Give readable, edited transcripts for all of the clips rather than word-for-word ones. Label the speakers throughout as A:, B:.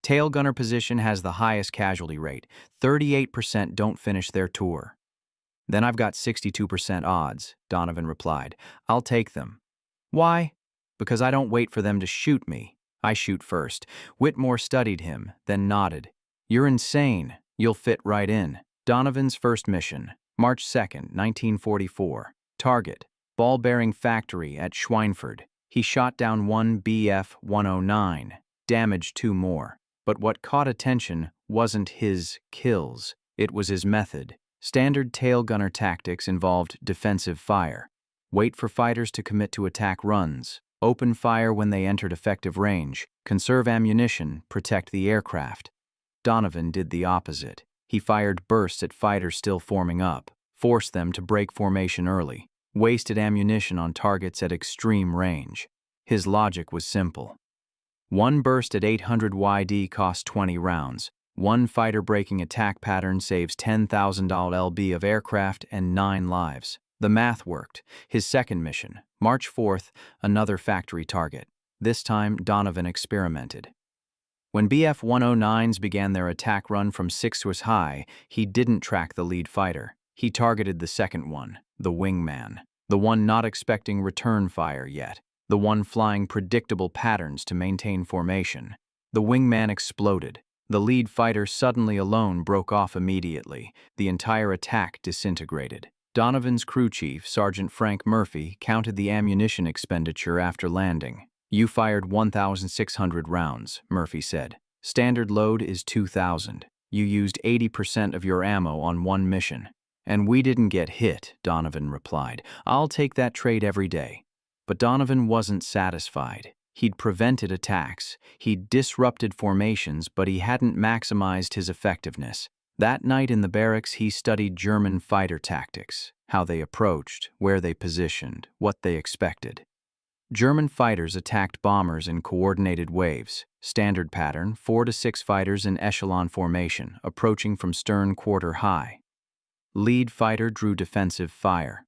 A: Tail gunner position has the highest casualty rate. 38% don't finish their tour. Then I've got 62% odds, Donovan replied. I'll take them. Why? Because I don't wait for them to shoot me. I shoot first. Whitmore studied him, then nodded. You're insane. You'll fit right in. Donovan's first mission, March 2nd, 1944. Target, ball-bearing factory at Schweinfurt. He shot down one BF-109, damaged 2 more. But what caught attention wasn't his kills. It was his method. Standard tail gunner tactics involved defensive fire. Wait for fighters to commit to attack runs. Open fire when they entered effective range. Conserve ammunition, protect the aircraft. Donovan did the opposite. He fired bursts at fighters still forming up, forced them to break formation early, wasted ammunition on targets at extreme range. His logic was simple. One burst at 800 YD costs 20 rounds. One fighter-breaking attack pattern saves $10,000 lb of aircraft and 9 lives. The math worked. His second mission, March 4th, another factory target. This time, Donovan experimented. When BF-109s began their attack run from 6 was high, he didn't track the lead fighter. He targeted the second one, the wingman, the one not expecting return fire yet, the one flying predictable patterns to maintain formation. The wingman exploded. The lead fighter suddenly alone broke off immediately. The entire attack disintegrated. Donovan's crew chief, Sergeant Frank Murphy, counted the ammunition expenditure after landing. You fired 1,600 rounds, Murphy said. Standard load is 2,000. You used 80% of your ammo on one mission. And we didn't get hit, Donovan replied. I'll take that trade every day. But Donovan wasn't satisfied. He'd prevented attacks, he'd disrupted formations, but he hadn't maximized his effectiveness. That night in the barracks, he studied German fighter tactics, how they approached, where they positioned, what they expected. German fighters attacked bombers in coordinated waves. Standard pattern, 4 to 6 fighters in echelon formation, approaching from stern quarter high. Lead fighter drew defensive fire.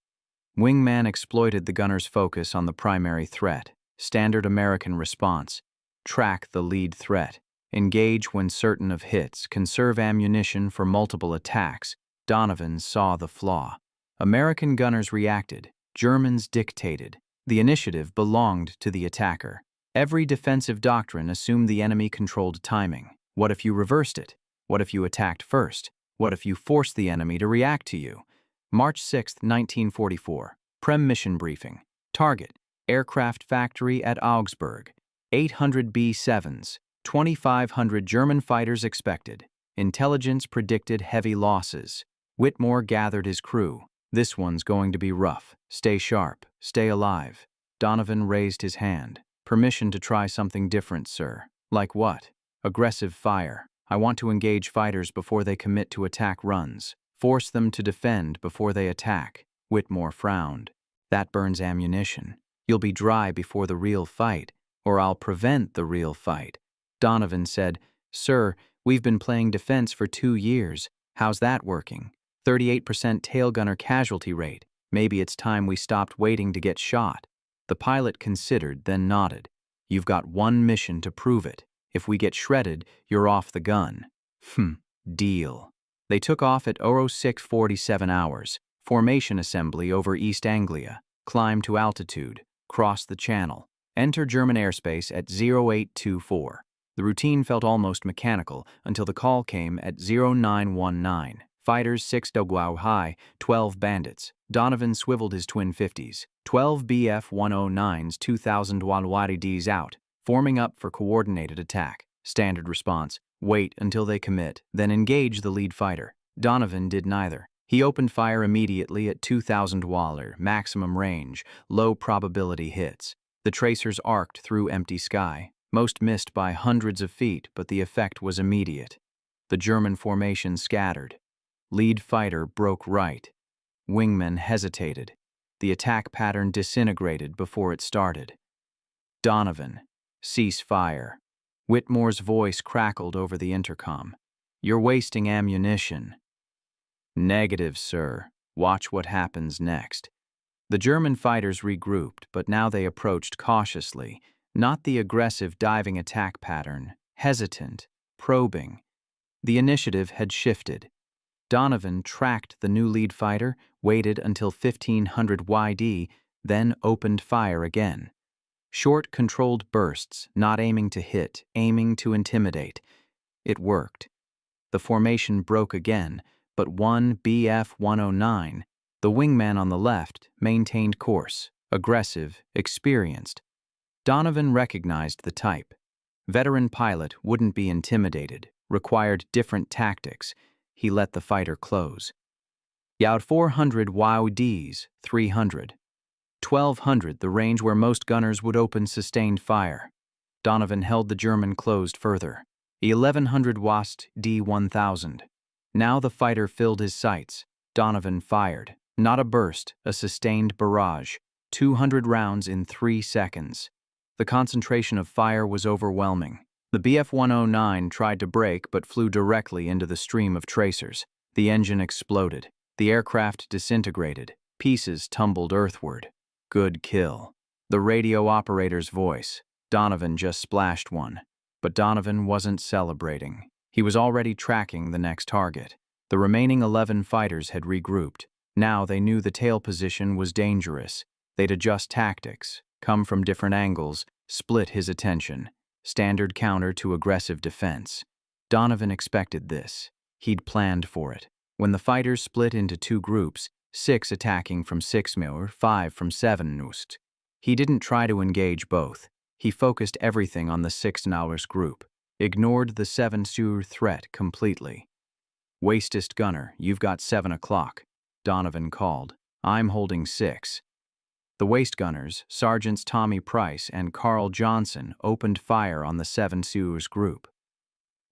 A: Wingman exploited the gunner's focus on the primary threat. Standard American response. Track the lead threat. Engage when certain of hits. Conserve ammunition for multiple attacks. Donovan saw the flaw. American gunners reacted. Germans dictated. The initiative belonged to the attacker. Every defensive doctrine assumed the enemy controlled timing. What if you reversed it? What if you attacked first? What if you forced the enemy to react to you? March 6, 1944. Prem mission briefing. Target. Aircraft factory at Augsburg. 800 B-7s. 2,500 German fighters expected. Intelligence predicted heavy losses. Whitmore gathered his crew. This one's going to be rough. Stay sharp. Stay alive. Donovan raised his hand. Permission to try something different, sir. Like what? Aggressive fire. I want to engage fighters before they commit to attack runs. Force them to defend before they attack. Whitmore frowned. That burns ammunition. You'll be dry before the real fight, or I'll prevent the real fight. Donovan said, Sir, we've been playing defense for 2 years. How's that working? 38% tail gunner casualty rate. Maybe it's time we stopped waiting to get shot. The pilot considered, then nodded. You've got one mission to prove it. If we get shredded, you're off the gun. Deal. They took off at 06:47 hours. Formation assembly over East Anglia. Climb to altitude. Cross the channel. Enter German airspace at 0824. The routine felt almost mechanical until the call came at 0919. Fighters 6 Dogwao high, 12 bandits. Donovan swiveled his twin 50s. 12 BF-109s, 2,000 YDs out, forming up for coordinated attack. Standard response. Wait until they commit, then engage the lead fighter. Donovan did neither. He opened fire immediately at 2,000 Waller, maximum range, low probability hits. The tracers arced through empty sky. Most missed by hundreds of feet, but the effect was immediate. The German formation scattered. Lead fighter broke right. Wingmen hesitated. The attack pattern disintegrated before it started. Donovan, cease fire. Whitmore's voice crackled over the intercom. You're wasting ammunition. Negative, sir. Watch what happens next. The German fighters regrouped, but now they approached cautiously, not the aggressive diving attack pattern, hesitant, probing. The initiative had shifted. Donovan tracked the new lead fighter, waited until 1500 YD, then opened fire again. Short, controlled bursts, not aiming to hit, aiming to intimidate. It worked. The formation broke again, but one BF-109, the wingman on the left, maintained course, aggressive, experienced. Donovan recognized the type. Veteran pilot wouldn't be intimidated, required different tactics. He let the fighter close. Yaud 400 YODs, 300. 1200, the range where most gunners would open sustained fire. Donovan held the German closed further. 1100 WAST D1000. Now the fighter filled his sights. Donovan fired. Not a burst, a sustained barrage. 200 rounds in 3 seconds. The concentration of fire was overwhelming. The BF-109 tried to brake but flew directly into the stream of tracers. The engine exploded. The aircraft disintegrated. Pieces tumbled earthward. Good kill. The radio operator's voice. Donovan just splashed one. But Donovan wasn't celebrating. He was already tracking the next target. The remaining 11 fighters had regrouped. Now they knew the tail position was dangerous. They'd adjust tactics, come from different angles, split his attention. Standard counter to aggressive defense. Donovan expected this. He'd planned for it. When the fighters split into 2 groups, 6 attacking from 6 or 5 from 7 Nust. He didn't try to engage both. He focused everything on the 6 Naurs group, ignored the 7 Sur threat completely. Wastest gunner, you've got 7 o'clock, Donovan called. I'm holding 6. The waist gunners, Sergeants Tommy Price and Carl Johnson, opened fire on the 7 Surs group.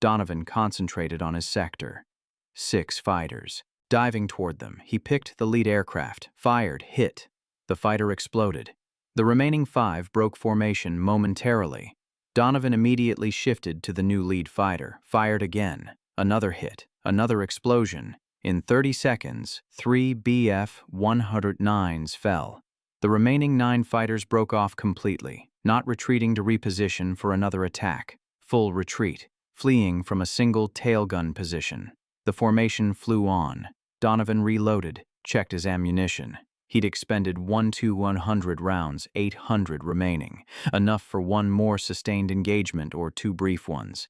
A: Donovan concentrated on his sector. 6 fighters. Diving toward them, he picked the lead aircraft, fired, hit. The fighter exploded. The remaining 5 broke formation momentarily. Donovan immediately shifted to the new lead fighter, fired again. Another hit, another explosion. In 30 seconds, 3 BF-109s fell. The remaining 9 fighters broke off completely, not retreating to reposition for another attack. Full retreat, fleeing from a single tailgun position. The formation flew on. Donovan reloaded, checked his ammunition. He'd expended 100 rounds, 800 remaining, enough for 1 more sustained engagement or 2 brief ones.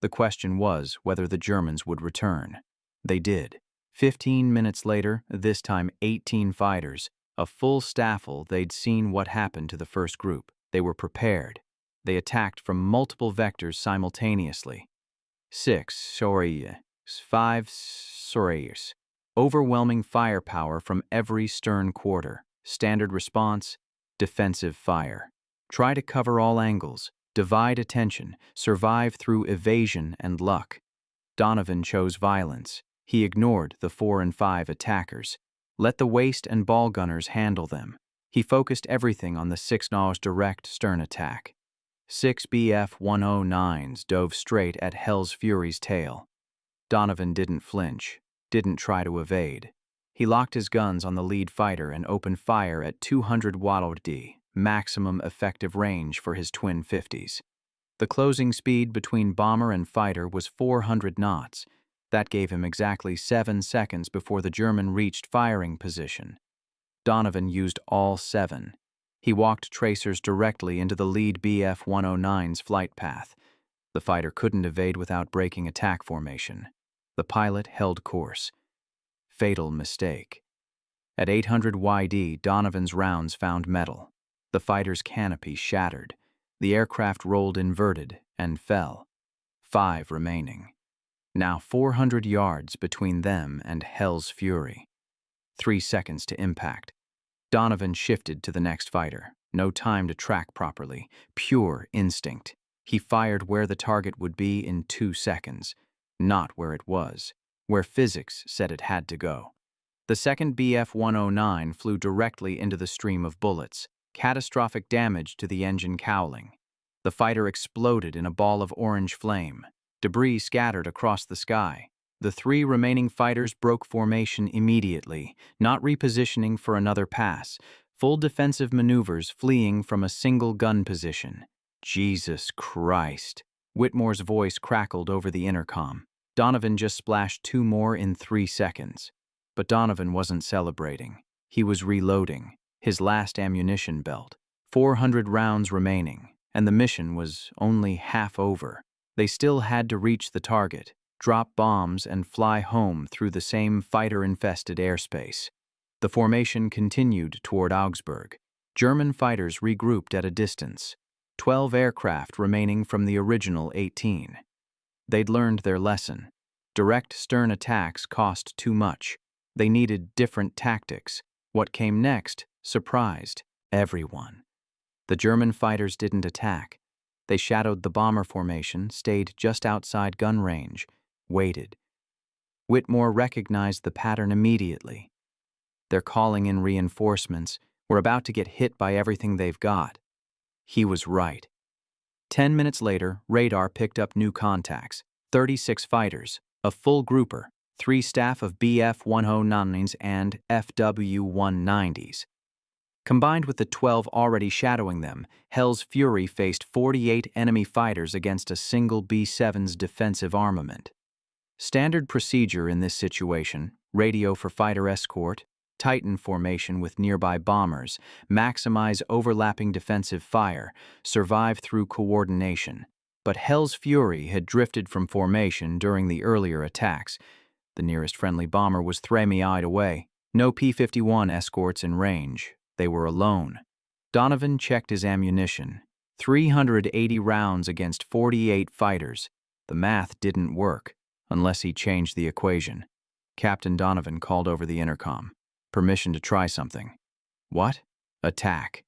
A: The question was whether the Germans would return. They did. 15 minutes later, this time 18 fighters, a full staffel. They'd seen what happened to the first group. They were prepared. They attacked from multiple vectors simultaneously. 6 Soyuz, 5 Soyuz. Overwhelming firepower from every stern quarter. Standard response, defensive fire. Try to cover all angles, divide attention, survive through evasion and luck. Donovan chose violence. He ignored the 4 and 5 attackers. Let the waist and ball gunners handle them. He focused everything on the 6 Naurs direct stern attack. 6 BF-109s dove straight at Hell's Fury's tail. Donovan didn't flinch. Didn't try to evade. He locked his guns on the lead fighter and opened fire at 200 WD, maximum effective range for his twin 50s. The closing speed between bomber and fighter was 400 knots. That gave him exactly 7 seconds before the German reached firing position. Donovan used all 7. He walked tracers directly into the lead BF-109's flight path. The fighter couldn't evade without breaking attack formation. The pilot held course. Fatal mistake. At 800 YD, Donovan's rounds found metal. The fighter's canopy shattered. The aircraft rolled inverted and fell. 5 remaining. Now 400 yards between them and Hell's Fury. 3 seconds to impact. Donovan shifted to the next fighter. No time to track properly. Pure instinct. He fired where the target would be in 2 seconds. Not where it was, where physics said it had to go. The second BF-109 flew directly into the stream of bullets, catastrophic damage to the engine cowling. The fighter exploded in a ball of orange flame. Debris scattered across the sky. The 3 remaining fighters broke formation immediately, not repositioning for another pass, full defensive maneuvers fleeing from a single gun position. Jesus Christ. Whitmore's voice crackled over the intercom. Donovan just splashed 2 more in 3 seconds. But Donovan wasn't celebrating. He was reloading his last ammunition belt. 400 rounds remaining, and the mission was only half over. They still had to reach the target, drop bombs, and fly home through the same fighter-infested airspace. The formation continued toward Augsburg. German fighters regrouped at a distance, 12 aircraft remaining from the original 18. They'd learned their lesson. Direct stern attacks cost too much. They needed different tactics. What came next surprised everyone. The German fighters didn't attack. They shadowed the bomber formation, stayed just outside gun range, waited. Whitmore recognized the pattern immediately. They're calling in reinforcements. We're about to get hit by everything they've got. He was right. 10 minutes later, radar picked up new contacts. 36 fighters, a full grouper, 3 staff of BF-109s and FW-190s. Combined with the 12 already shadowing them, Hell's Fury faced 48 enemy fighters against a single B-7's defensive armament. Standard procedure in this situation: radio for fighter escort, Titan formation with nearby bombers, maximize overlapping defensive fire, survive through coordination. But Hell's Fury had drifted from formation during the earlier attacks. The nearest friendly bomber was 3 away. No P-51 escorts in range. They were alone. Donovan checked his ammunition. 380 rounds against 48 fighters. The math didn't work, unless he changed the equation. Captain Donovan called over the intercom. Permission to try something. What? Attack.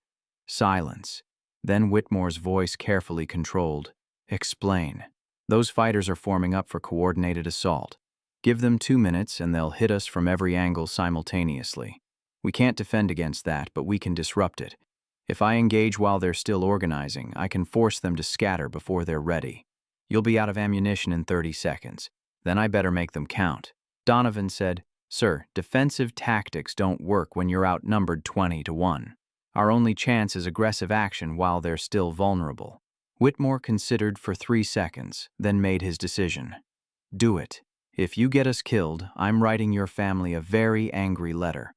A: Silence. Then Whitmore's voice carefully controlled. Explain. Those fighters are forming up for coordinated assault. Give them 2 minutes and they'll hit us from every angle simultaneously. We can't defend against that, but we can disrupt it. If I engage while they're still organizing, I can force them to scatter before they're ready. You'll be out of ammunition in 30 seconds. Then I better make them count. Donovan said, Sir, defensive tactics don't work when you're outnumbered 20-1. Our only chance is aggressive action while they're still vulnerable. Whitmore considered for 3 seconds, then made his decision. Do it. If you get us killed, I'm writing your family a very angry letter.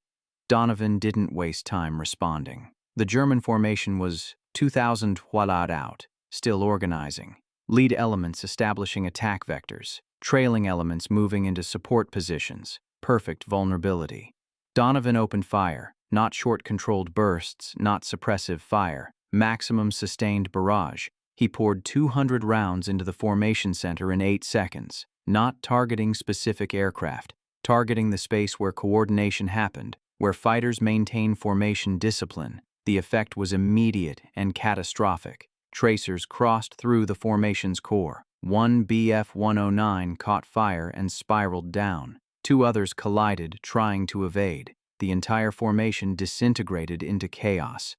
A: Donovan didn't waste time responding. The German formation was 2,000 wallad out, still organizing. Lead elements establishing attack vectors, trailing elements moving into support positions. Perfect vulnerability. Donovan opened fire, not short-controlled bursts, not suppressive fire, maximum sustained barrage. He poured 200 rounds into the formation center in 8 seconds, not targeting specific aircraft, targeting the space where coordination happened, where fighters maintain formation discipline. The effect was immediate and catastrophic. Tracers crossed through the formation's core. One BF-109 caught fire and spiraled down. 2 others collided, trying to evade. The entire formation disintegrated into chaos.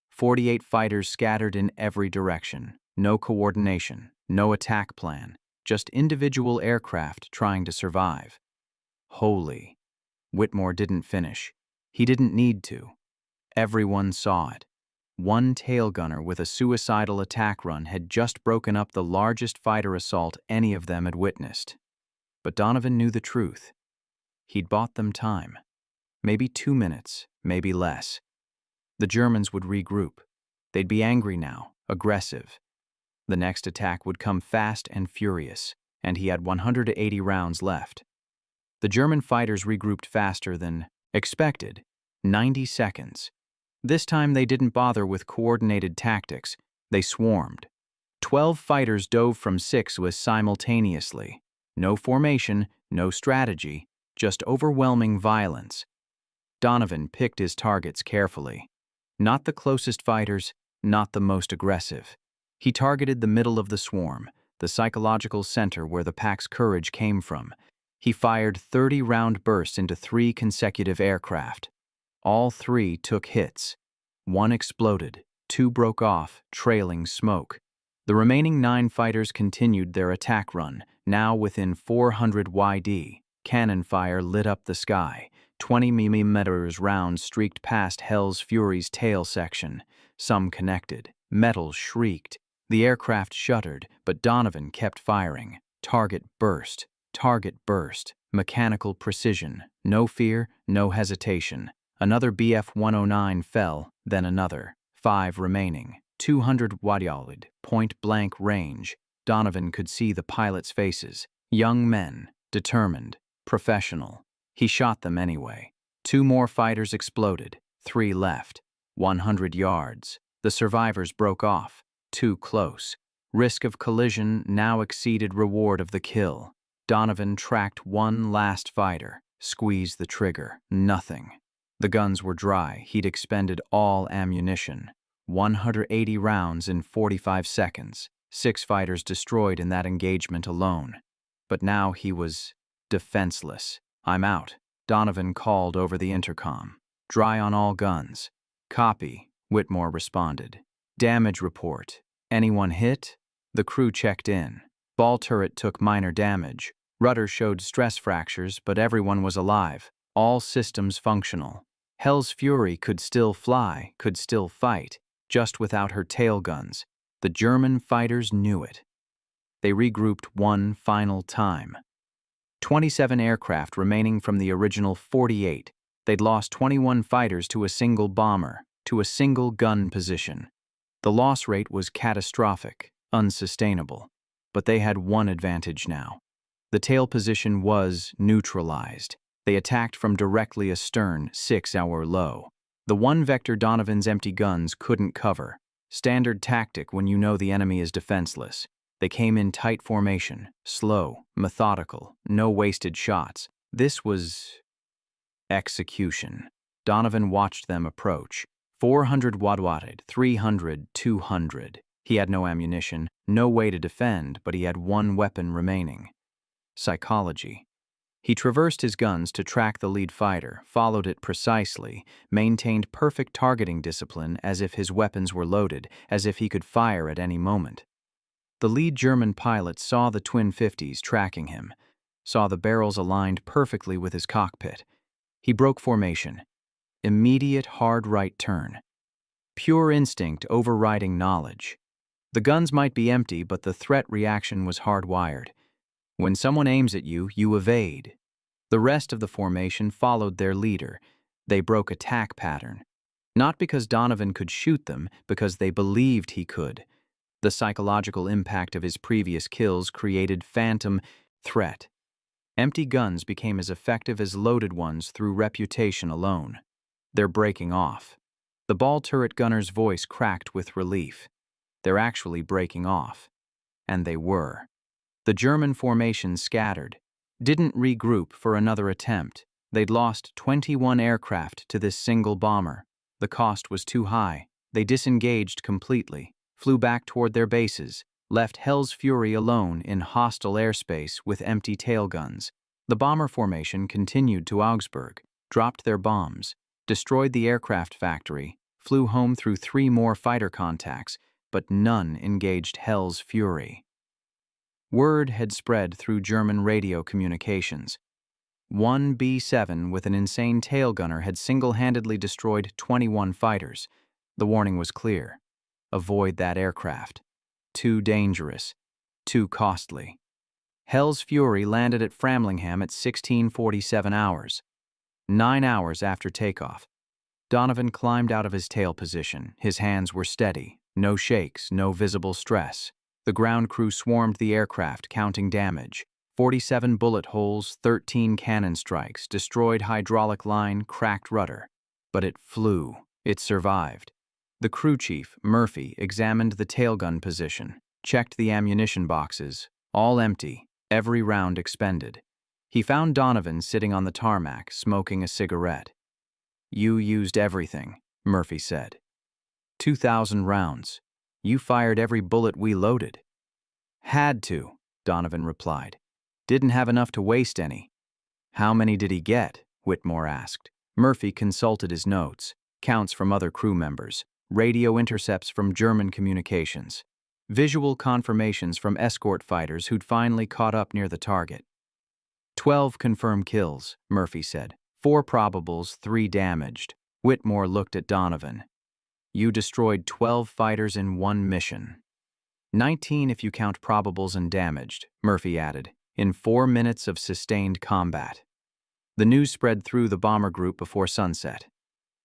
A: 48 fighters scattered in every direction. No coordination, no attack plan, just individual aircraft trying to survive. Holy. Whitmore didn't finish. He didn't need to. Everyone saw it. One tail gunner with a suicidal attack run had just broken up the largest fighter assault any of them had witnessed. But Donovan knew the truth. He'd bought them time. Maybe 2 minutes, maybe less. The Germans would regroup. They'd be angry now, aggressive. The next attack would come fast and furious, and he had 180 rounds left. The German fighters regrouped faster than expected, 90 seconds. This time they didn't bother with coordinated tactics. They swarmed. 12 fighters dove from 6 simultaneously. No formation, no strategy, just overwhelming violence. Donovan picked his targets carefully. Not the closest fighters, not the most aggressive. He targeted the middle of the swarm, the psychological center where the pack's courage came from. He fired 30-round bursts into 3 consecutive aircraft. All 3 took hits. 1 exploded, 2 broke off, trailing smoke. The remaining 9 fighters continued their attack run, now within 400 YD. Cannon fire lit up the sky. 20mm rounds streaked past Hell's Fury's tail section. Some connected. Metal shrieked. The aircraft shuddered, but Donovan kept firing. Target burst. Target burst. Mechanical precision. No fear, no hesitation. Another BF-109 fell, then another. 5 remaining. 200 Wadialid, point-blank range. Donovan could see the pilots' faces. Young men, determined, professional. He shot them anyway. 2 more fighters exploded. 3 left. 100 yards. The survivors broke off. Too close. Risk of collision now exceeded reward of the kill. Donovan tracked one last fighter. Squeezed the trigger. Nothing. The guns were dry. He'd expended all ammunition. 180 rounds in 45 seconds. 6 fighters destroyed in that engagement alone. But now he was defenseless. "I'm out," Donovan called over the intercom. "Dry on all guns." "Copy," Whitmore responded. "Damage report. Anyone hit?" The crew checked in. Ball turret took minor damage. Rudder showed stress fractures, but everyone was alive. All systems functional. Hell's Fury could still fly, could still fight, just without her tail guns. The German fighters knew it. They regrouped one final time. 27 aircraft remaining from the original 48. They'd lost 21 fighters to a single bomber, to a single gun position. The loss rate was catastrophic, unsustainable. But they had one advantage now. The tail position was neutralized. They attacked from directly astern, 6-hour low. The one vector Donovan's empty guns couldn't cover. Standard tactic when you know the enemy is defenseless. They came in tight formation, slow, methodical, no wasted shots. This was execution. Donovan watched them approach. 400 wadwated, 300, 200. He had no ammunition, no way to defend, but he had one weapon remaining. Psychology. He traversed his guns to track the lead fighter, followed it precisely, maintained perfect targeting discipline as if his weapons were loaded, as if he could fire at any moment. The lead German pilot saw the twin 50s tracking him, saw the barrels aligned perfectly with his cockpit. He broke formation. Immediate hard right turn. Pure instinct overriding knowledge. The guns might be empty, but the threat reaction was hardwired. When someone aims at you, you evade. The rest of the formation followed their leader. They broke attack pattern. Not because Donovan could shoot them, because they believed he could. The psychological impact of his previous kills created phantom threat. Empty guns became as effective as loaded ones through reputation alone. They're breaking off. The ball turret gunner's voice cracked with relief. They're actually breaking off. And they were. The German formation scattered, didn't regroup for another attempt. They'd lost 21 aircraft to this single bomber. The cost was too high. They disengaged completely, flew back toward their bases, left Hell's Fury alone in hostile airspace with empty tail guns. The bomber formation continued to Augsburg, dropped their bombs, destroyed the aircraft factory, flew home through 3 more fighter contacts, but none engaged Hell's Fury. Word had spread through German radio communications. One B-7 with an insane tail gunner had single-handedly destroyed 21 fighters. The warning was clear. Avoid that aircraft. Too dangerous. Too costly. Hell's Fury landed at Framlingham at 16:47 hours. 9 hours after takeoff. Donovan climbed out of his tail position. His hands were steady. No shakes, no visible stress. The ground crew swarmed the aircraft, counting damage. 47 bullet holes, 13 cannon strikes, destroyed hydraulic line, cracked rudder. But it flew. It survived. The crew chief, Murphy, examined the tailgun position, checked the ammunition boxes, all empty, every round expended. He found Donovan sitting on the tarmac, smoking a cigarette. "You used everything," Murphy said. 2,000 rounds. You fired every bullet we loaded." "Had to," Donovan replied. "Didn't have enough to waste any." "How many did he get?" Whitmore asked. Murphy consulted his notes, counts from other crew members, radio intercepts from German communications, visual confirmations from escort fighters who'd finally caught up near the target. 12 confirmed kills, Murphy said. 4 probables, 3 damaged. Whitmore looked at Donovan. "You destroyed 12 fighters in one mission." 19 if you count probables and damaged, Murphy added, in 4 minutes of sustained combat. The news spread through the bomber group before sunset.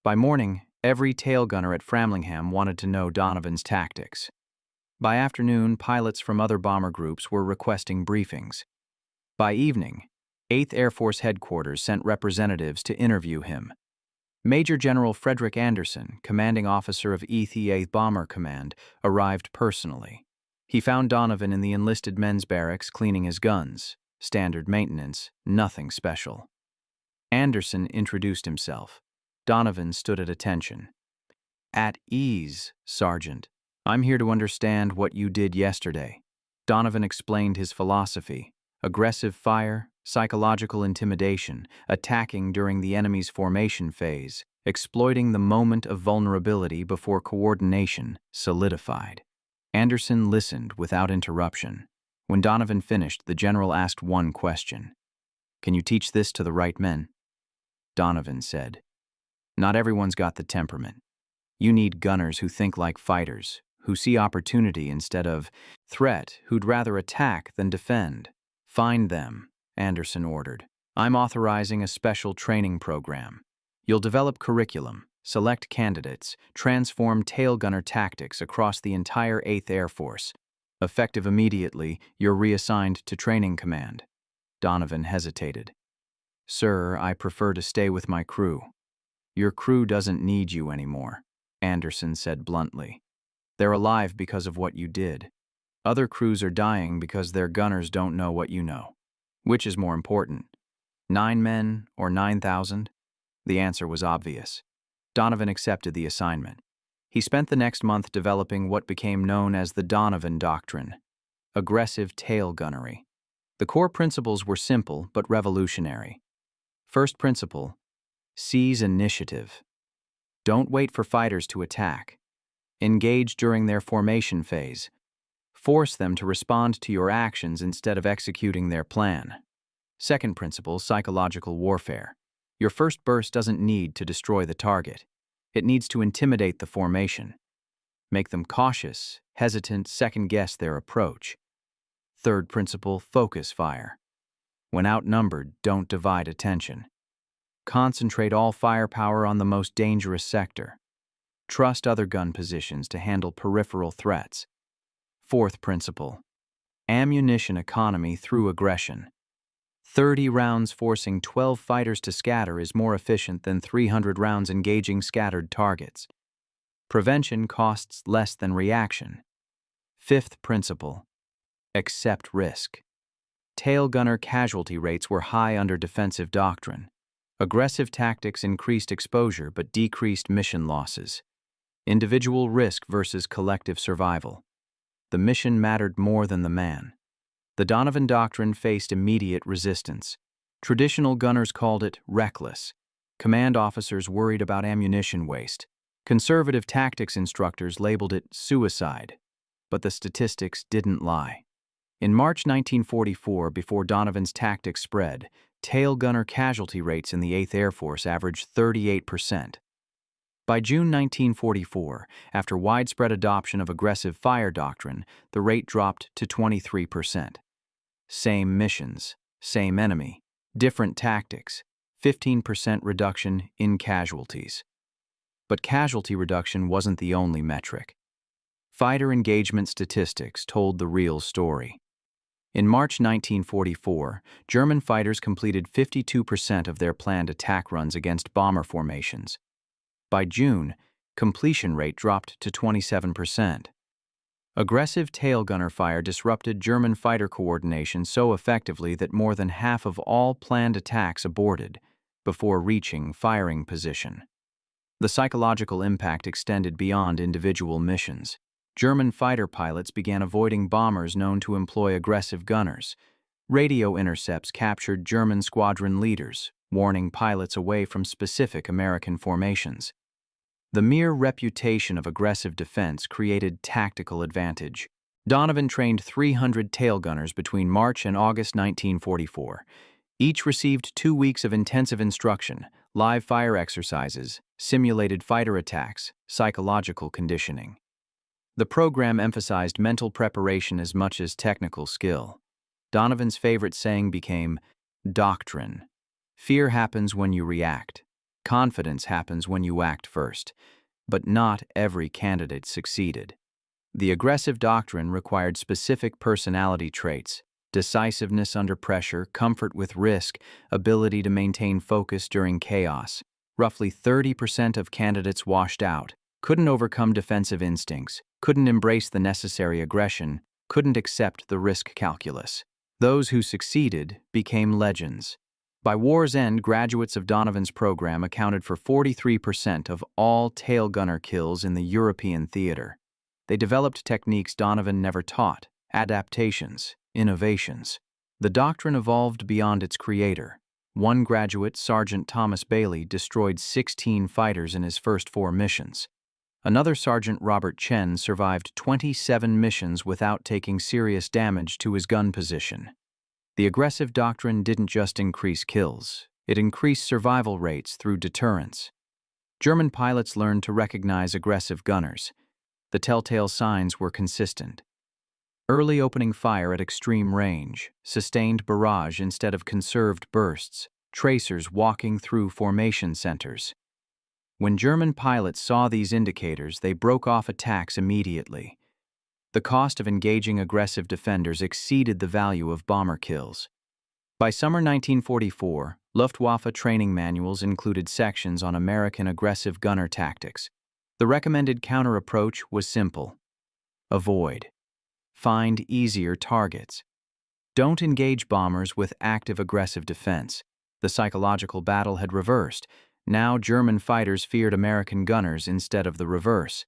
A: By morning, every tail gunner at Framlingham wanted to know Donovan's tactics. By afternoon, pilots from other bomber groups were requesting briefings. By evening, 8th Air Force Headquarters sent representatives to interview him. Major General Frederick Anderson, commanding officer of E-8th Bomber Command, arrived personally. He found Donovan in the enlisted men's barracks cleaning his guns. Standard maintenance, nothing special. Anderson introduced himself. Donovan stood at attention. "At ease, Sergeant. I'm here to understand what you did yesterday." Donovan explained his philosophy: aggressive fire, psychological intimidation, attacking during the enemy's formation phase, exploiting the moment of vulnerability before coordination solidified. Anderson listened without interruption. When Donovan finished, the general asked one question. "Can you teach this to the right men?" Donovan said, "Not everyone's got the temperament. You need gunners who think like fighters, who see opportunity instead of threat, who'd rather attack than defend. Find them," Anderson ordered. "I'm authorizing a special training program. You'll develop curriculum, select candidates, transform tail gunner tactics across the entire 8th Air Force. Effective immediately, you're reassigned to training command." Donovan hesitated. "Sir, I prefer to stay with my crew." "Your crew doesn't need you anymore," Anderson said bluntly. "They're alive because of what you did. Other crews are dying because their gunners don't know what you know. Which is more important, 9 men or 9,000? The answer was obvious. Donovan accepted the assignment. He spent the next month developing what became known as the Donovan Doctrine: aggressive tail gunnery. The core principles were simple but revolutionary. First principle: seize initiative. Don't wait for fighters to attack. Engage during their formation phase. Force them to respond to your actions instead of executing their plan. Second principle: psychological warfare. Your first burst doesn't need to destroy the target. It needs to intimidate the formation. Make them cautious, hesitant, second-guess their approach. Third principle: focus fire. When outnumbered, don't divide attention. Concentrate all firepower on the most dangerous sector. Trust other gun positions to handle peripheral threats. Fourth principle: ammunition economy through aggression. 30 rounds forcing 12 fighters to scatter is more efficient than 300 rounds engaging scattered targets. Prevention costs less than reaction. Fifth principle: accept risk. Tail gunner casualty rates were high under defensive doctrine. Aggressive tactics increased exposure but decreased mission losses. Individual risk versus collective survival. The mission mattered more than the man. The Donovan Doctrine faced immediate resistance. Traditional gunners called it reckless. Command officers worried about ammunition waste. Conservative tactics instructors labeled it suicide. But the statistics didn't lie. In March 1944, before Donovan's tactics spread, tail gunner casualty rates in the 8th Air Force averaged 38%. By June 1944, after widespread adoption of aggressive fire doctrine, the rate dropped to 23%. Same missions, same enemy, different tactics, 15% reduction in casualties. But casualty reduction wasn't the only metric. Fighter engagement statistics told the real story. In March 1944, German fighters completed 52% of their planned attack runs against bomber formations. By June, completion rate dropped to 27%. Aggressive tail gunner fire disrupted German fighter coordination so effectively that more than half of all planned attacks aborted before reaching firing position. The psychological impact extended beyond individual missions. German fighter pilots began avoiding bombers known to employ aggressive gunners. Radio intercepts captured German squadron leaders, warning pilots away from specific American formations. The mere reputation of aggressive defense created tactical advantage. Donovan trained 300 tail gunners between March and August 1944. Each received 2 weeks of intensive instruction, live fire exercises, simulated fighter attacks, psychological conditioning. The program emphasized mental preparation as much as technical skill. Donovan's favorite saying became, "Doctrine. Fear happens when you react. Confidence happens when you act first." But not every candidate succeeded. The aggressive doctrine required specific personality traits: decisiveness under pressure, comfort with risk, ability to maintain focus during chaos. Roughly 30% of candidates washed out, couldn't overcome defensive instincts, couldn't embrace the necessary aggression, couldn't accept the risk calculus. Those who succeeded became legends. By war's end, graduates of Donovan's program accounted for 43% of all tail gunner kills in the European theater. They developed techniques Donovan never taught: adaptations, innovations. The doctrine evolved beyond its creator. One graduate, Sergeant Thomas Bailey, destroyed 16 fighters in his first 4 missions. Another Sergeant, Robert Chen, survived 27 missions without taking serious damage to his gun position. The aggressive doctrine didn't just increase kills, it increased survival rates through deterrence. German pilots learned to recognize aggressive gunners. The telltale signs were consistent: early opening fire at extreme range, sustained barrage instead of conserved bursts, tracers walking through formation centers. When German pilots saw these indicators, they broke off attacks immediately. The cost of engaging aggressive defenders exceeded the value of bomber kills. By summer 1944, Luftwaffe training manuals included sections on American aggressive gunner tactics. The recommended counter-approach was simple: avoid. Find easier targets. Don't engage bombers with active aggressive defense. The psychological battle had reversed. Now German fighters feared American gunners instead of the reverse.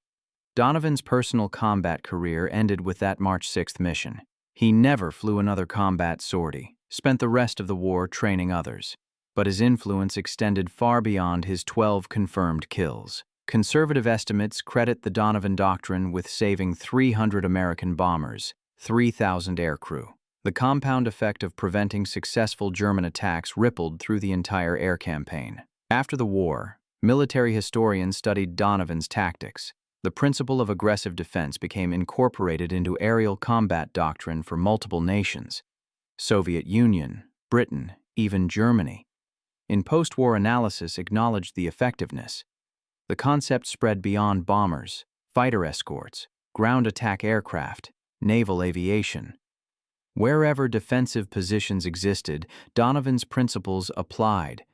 A: Donovan's personal combat career ended with that March 6th mission. He never flew another combat sortie, spent the rest of the war training others. But his influence extended far beyond his 12 confirmed kills. Conservative estimates credit the Donovan Doctrine with saving 300 American bombers, 3,000 aircrew. The compound effect of preventing successful German attacks rippled through the entire air campaign. After the war, military historians studied Donovan's tactics. The principle of aggressive defense became incorporated into aerial combat doctrine for multiple nations: Soviet Union, Britain, even Germany. In post-war analysis acknowledged the effectiveness. The concept spread beyond bombers, fighter escorts, ground attack aircraft, naval aviation. Wherever defensive positions existed, Donovan's principles applied.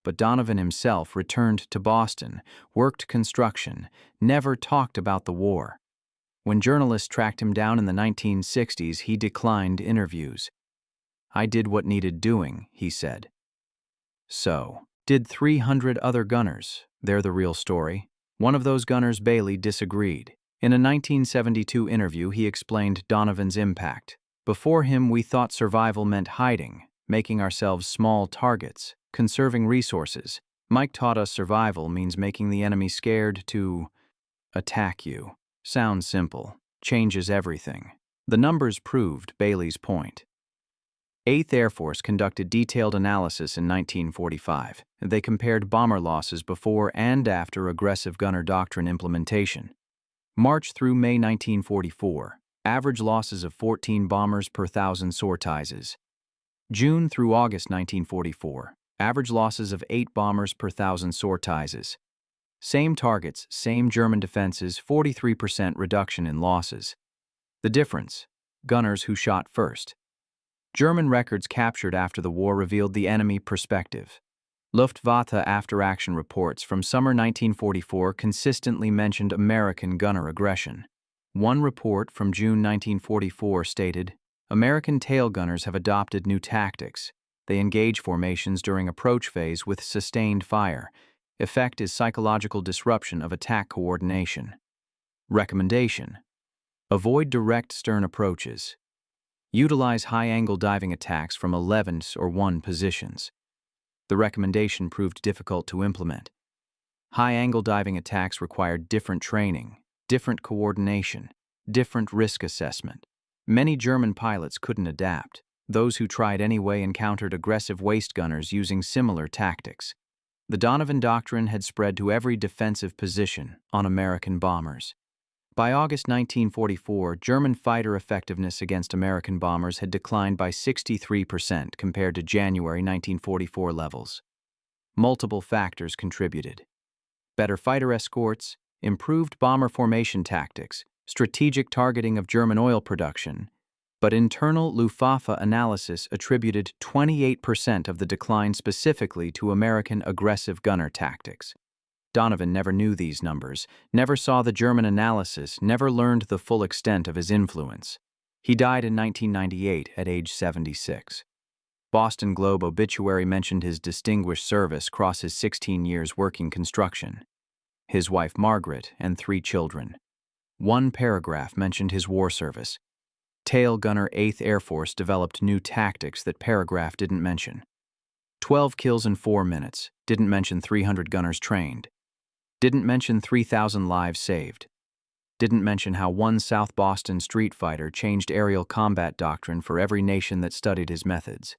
A: But Donovan himself returned to Boston, worked construction, never talked about the war. When journalists tracked him down in the 1960s, he declined interviews. "I did what needed doing," he said. So, did 300 other gunners. They're the real story. One of those gunners, Bailey, disagreed. In a 1972 interview, he explained Donovan's impact. "Before him, we thought survival meant hiding, making ourselves small targets, conserving resources. Mike taught us survival means making the enemy scared to attack you." Sounds simple, changes everything. The numbers proved Bailey's point. 8th Air Force conducted detailed analysis in 1945. They compared bomber losses before and after aggressive gunner doctrine implementation. March through May 1944, average losses of 14 bombers per 1,000 sortizes. June through August 1944, average losses of 8 bombers per 1,000 sortizes. Same targets, same German defenses, 43% reduction in losses. The difference: gunners who shot first. German records captured after the war revealed the enemy perspective. Luftwaffe after-action reports from summer 1944 consistently mentioned American gunner aggression. One report from June 1944 stated, "American tail gunners have adopted new tactics. They engage formations during approach phase with sustained fire. Effect is psychological disruption of attack coordination." Recommendation: avoid direct stern approaches. Utilize high-angle diving attacks from 11th or 1 positions. The recommendation proved difficult to implement. High-angle diving attacks required different training, different coordination, different risk assessment. Many German pilots couldn't adapt. Those who tried anyway encountered aggressive waist gunners using similar tactics. The Donovan Doctrine had spread to every defensive position on American bombers. By August 1944, German fighter effectiveness against American bombers had declined by 63% compared to January 1944 levels. Multiple factors contributed: better fighter escorts, improved bomber formation tactics, strategic targeting of German oil production, but internal Luftwaffe analysis attributed 28% of the decline specifically to American aggressive gunner tactics. Donovan never knew these numbers, never saw the German analysis, never learned the full extent of his influence. He died in 1998 at age 76. Boston Globe obituary mentioned his distinguished service across his 16 years working construction. His wife Margaret and 3 children. One paragraph mentioned his war service. Tail gunner 8th Air Force developed new tactics that paragraph didn't mention. 12 kills in 4 minutes, didn't mention 300 gunners trained. Didn't mention 3,000 lives saved. Didn't mention how one South Boston street fighter changed aerial combat doctrine for every nation that studied his methods.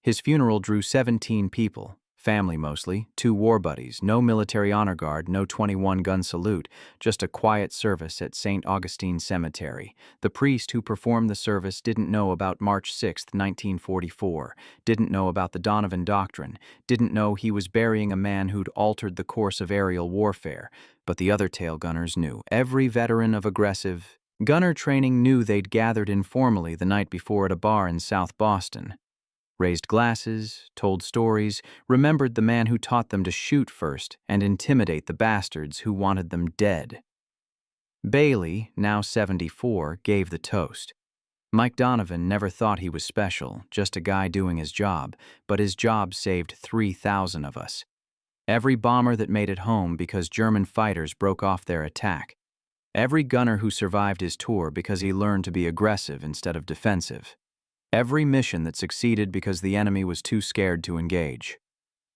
A: His funeral drew 17 people, family mostly, 2 war buddies, no military honor guard, no 21-gun salute, just a quiet service at St. Augustine Cemetery. The priest who performed the service didn't know about March 6, 1944, didn't know about the Donovan Doctrine, didn't know he was burying a man who'd altered the course of aerial warfare, but the other tail gunners knew. Every veteran of aggressive gunner training knew they'd gathered informally the night before at a bar in South Boston. Raised glasses, told stories, remembered the man who taught them to shoot first and intimidate the bastards who wanted them dead. Bailey, now 74, gave the toast. Mike Donovan never thought he was special, just a guy doing his job, but his job saved 3,000 of us. Every bomber that made it home because German fighters broke off their attack. Every gunner who survived his tour because he learned to be aggressive instead of defensive. Every mission that succeeded because the enemy was too scared to engage.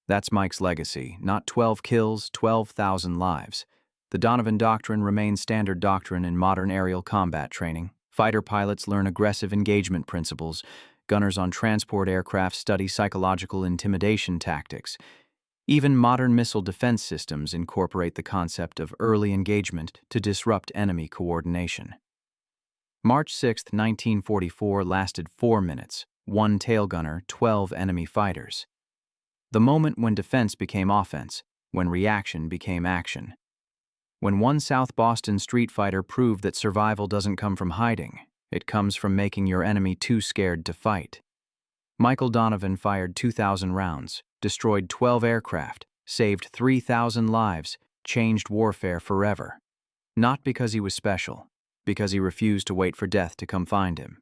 A: That's Mike's legacy, not 12 kills, 12,000 lives. The Donovan Doctrine remains standard doctrine in modern aerial combat training. Fighter pilots learn aggressive engagement principles. Gunners on transport aircraft study psychological intimidation tactics. Even modern missile defense systems incorporate the concept of early engagement to disrupt enemy coordination. March 6, 1944 lasted 4 minutes, 1 tail gunner, 12 enemy fighters. The moment when defense became offense, when reaction became action. When one South Boston street fighter proved that survival doesn't come from hiding, it comes from making your enemy too scared to fight. Michael Donovan fired 2,000 rounds, destroyed 12 aircraft, saved 3,000 lives, changed warfare forever. Not because he was special, because he refused to wait for death to come find him.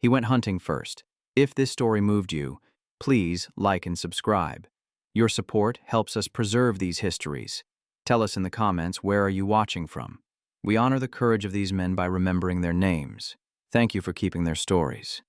A: He went hunting first. If this story moved you, please like and subscribe. Your support helps us preserve these histories. Tell us in the comments, where are you watching from? We honor the courage of these men by remembering their names. Thank you for keeping their stories.